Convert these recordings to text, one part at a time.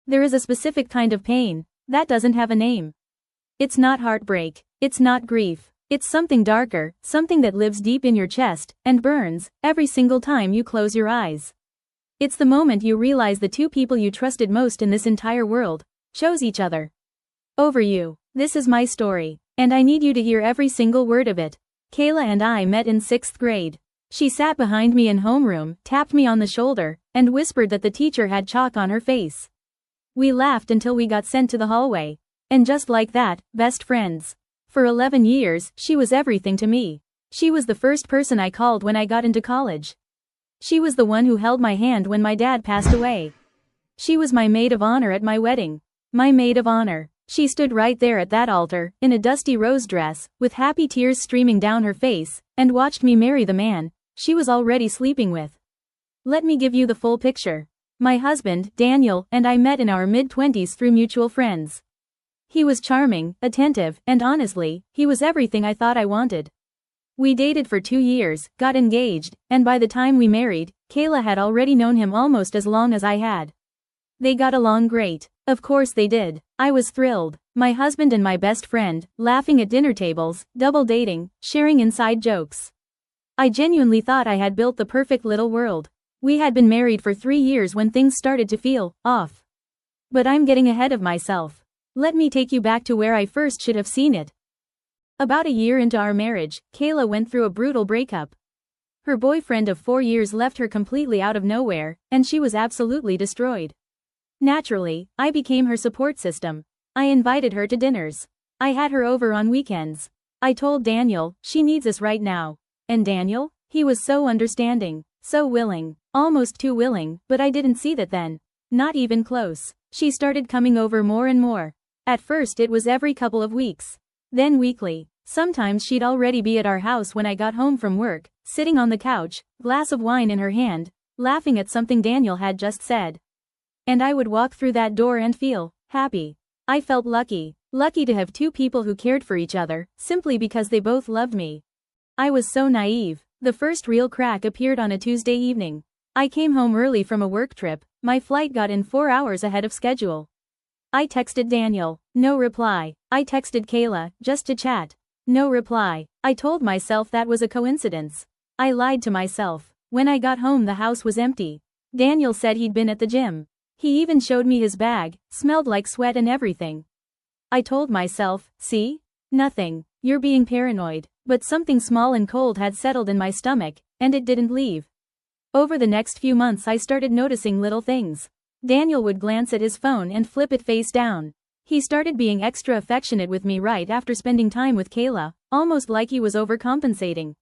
There is a specific kind of pain that doesn't have a name. It's not heartbreak, it's not grief, it's something darker, something that lives deep in your chest and burns every single time you close your eyes. It's the moment you realize the two people you trusted most in this entire world chose each other over you. This is my story, and I need you to hear every single word of it. Kayla and I met in 6th grade. She sat behind me in homeroom, tapped me on the shoulder, and whispered that the teacher had chalk on her face. We laughed until we got sent to the hallway. And just like that, best friends. For 11 years, she was everything to me. She was the first person I called when I got into college. She was the one who held my hand when my dad passed away. She was my maid of honor at my wedding. My maid of honor. She stood right there at that altar, in a dusty rose dress, with happy tears streaming down her face, and watched me marry the man she was already sleeping with. Let me give you the full picture. My husband, Daniel, and I met in our mid-20s through mutual friends. He was charming, attentive, and honestly, he was everything I thought I wanted. We dated for 2 years, got engaged, and by the time we married, Kayla had already known him almost as long as I had. They got along great. Of course they did. I was thrilled. My husband and my best friend, laughing at dinner tables, double dating, sharing inside jokes. I genuinely thought I had built the perfect little world. We had been married for 3 years when things started to feel off. But I'm getting ahead of myself. Let me take you back to where I first should have seen it. About a year into our marriage, Kayla went through a brutal breakup. Her boyfriend of 4 years left her completely out of nowhere, and she was absolutely destroyed. Naturally, I became her support system. I invited her to dinners. I had her over on weekends. I told Daniel, she needs us right now. And Daniel? He was so understanding, so willing, almost too willing, but I didn't see that then. Not even close. She started coming over more and more. At first it was every couple of weeks. Then weekly. Sometimes she'd already be at our house when I got home from work, sitting on the couch, glass of wine in her hand, laughing at something Daniel had just said. And I would walk through that door and feel happy. I felt lucky. Lucky to have two people who cared for each other, simply because they both loved me. I was so naive. The first real crack appeared on a Tuesday evening. I came home early from a work trip. My flight got in 4 hours ahead of schedule. I texted Daniel. No reply. I texted Kayla, just to chat. No reply. I told myself that was a coincidence. I lied to myself. When I got home the house was empty. Daniel said he'd been at the gym. He even showed me his bag, smelled like sweat and everything. I told myself, see? Nothing. You're being paranoid. But something small and cold had settled in my stomach, and it didn't leave. Over the next few months I started noticing little things. Daniel would glance at his phone and flip it face down. He started being extra affectionate with me right after spending time with Kayla, almost like he was overcompensating.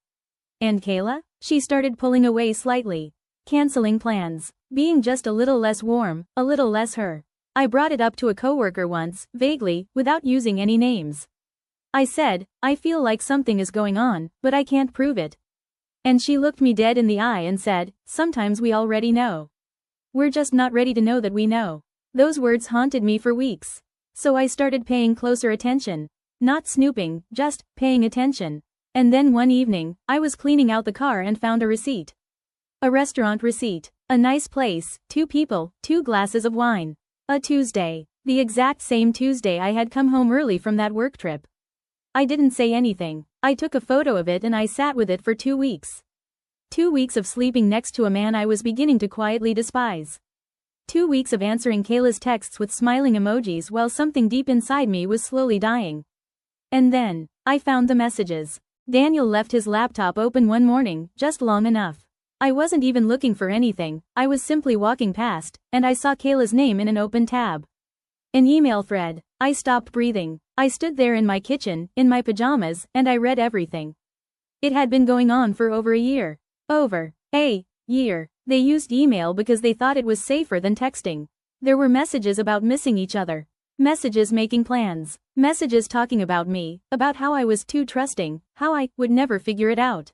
And Kayla? She started pulling away slightly. Canceling plans. Being just a little less warm, a little less her. I brought it up to a coworker once, vaguely, without using any names. I said, I feel like something is going on, but I can't prove it. And she looked me dead in the eye and said, sometimes we already know. We're just not ready to know that we know. Those words haunted me for weeks. So I started paying closer attention. Not snooping, just paying attention. And then one evening, I was cleaning out the car and found a receipt. A restaurant receipt. A nice place, 2 people, 2 glasses of wine. A Tuesday. The exact same Tuesday I had come home early from that work trip. I didn't say anything. I took a photo of it and I sat with it for 2 weeks. 2 weeks of sleeping next to a man I was beginning to quietly despise. 2 weeks of answering Kayla's texts with smiling emojis while something deep inside me was slowly dying. And then, I found the messages. Daniel left his laptop open one morning, just long enough. I wasn't even looking for anything, I was simply walking past, and I saw Kayla's name in an open tab. An email thread. I stopped breathing. I stood there in my kitchen, in my pajamas, and I read everything. It had been going on for over a year. Over a year. They used email because they thought it was safer than texting. There were messages about missing each other. Messages making plans. Messages talking about me, about how I was too trusting, how I would never figure it out.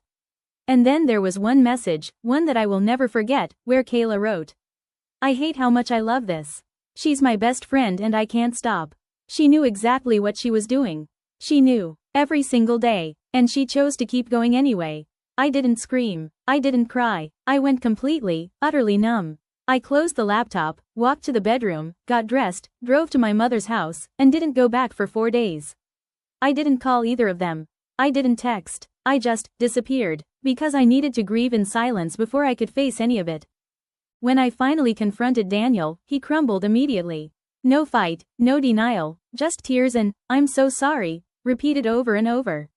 And then there was one message, one that I will never forget, where Kayla wrote, I hate how much I love this. She's my best friend and I can't stop. She knew exactly what she was doing. She knew, every single day, and she chose to keep going anyway. I didn't scream. I didn't cry. I went completely, utterly numb. I closed the laptop, walked to the bedroom, got dressed, drove to my mother's house, and didn't go back for 4 days. I didn't call either of them. I didn't text. I just disappeared, because I needed to grieve in silence before I could face any of it. When I finally confronted Daniel, he crumbled immediately. No fight, no denial, just tears and, "I'm so sorry," repeated over and over.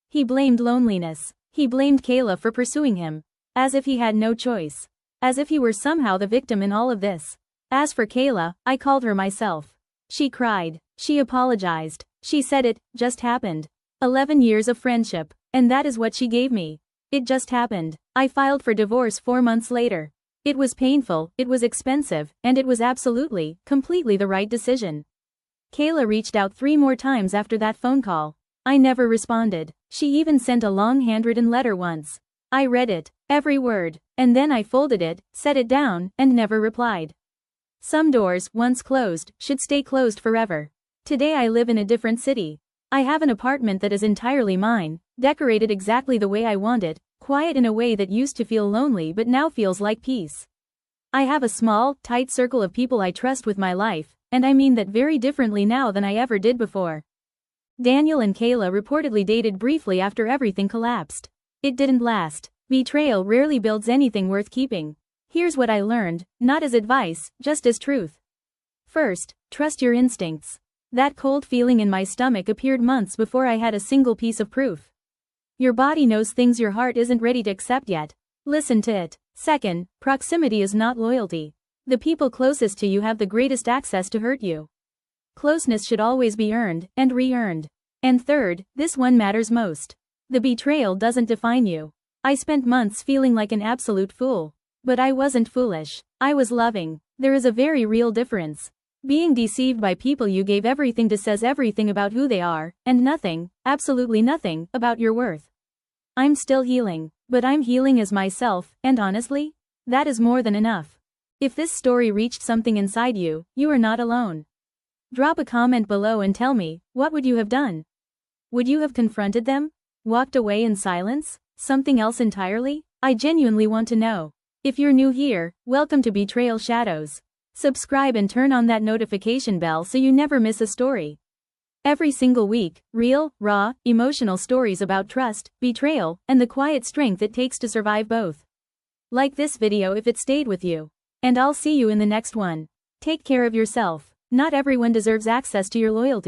He blamed loneliness. He blamed Kayla for pursuing him. As if he had no choice. As if he were somehow the victim in all of this. As for Kayla, I called her myself. She cried. She apologized. She said it just happened. 11 years of friendship. And that is what she gave me. It just happened. I filed for divorce 4 months later. It was painful, it was expensive, and it was absolutely, completely the right decision. Kayla reached out 3 more times after that phone call. I never responded. She even sent a long handwritten letter once. I read it, every word, and then I folded it, set it down, and never replied. Some doors, once closed, should stay closed forever. Today I live in a different city. I have an apartment that is entirely mine, decorated exactly the way I want it, quiet in a way that used to feel lonely but now feels like peace. I have a small, tight circle of people I trust with my life, and I mean that very differently now than I ever did before. Daniel and Kayla reportedly dated briefly after everything collapsed. It didn't last. Betrayal rarely builds anything worth keeping. Here's what I learned, not as advice, just as truth. First, trust your instincts. That cold feeling in my stomach appeared months before I had a single piece of proof. Your body knows things your heart isn't ready to accept yet. Listen to it. Second, proximity is not loyalty. The people closest to you have the greatest access to hurt you. Closeness should always be earned, and re-earned. And third, this one matters most. The betrayal doesn't define you. I spent months feeling like an absolute fool. But I wasn't foolish. I was loving. There is a very real difference. Being deceived by people you gave everything to says everything about who they are, and nothing, absolutely nothing, about your worth. I'm still healing, but I'm healing as myself, and honestly, that is more than enough. If this story reached something inside you, you are not alone. Drop a comment below and tell me, what would you have done? Would you have confronted them? Walked away in silence? Something else entirely? I genuinely want to know. If you're new here, welcome to Betrayal Shadows. Subscribe and turn on that notification bell so you never miss a story. Every single week, real, raw, emotional stories about trust, betrayal, and the quiet strength it takes to survive both. Like this video if it stayed with you. And I'll see you in the next one. Take care of yourself. Not everyone deserves access to your loyalty.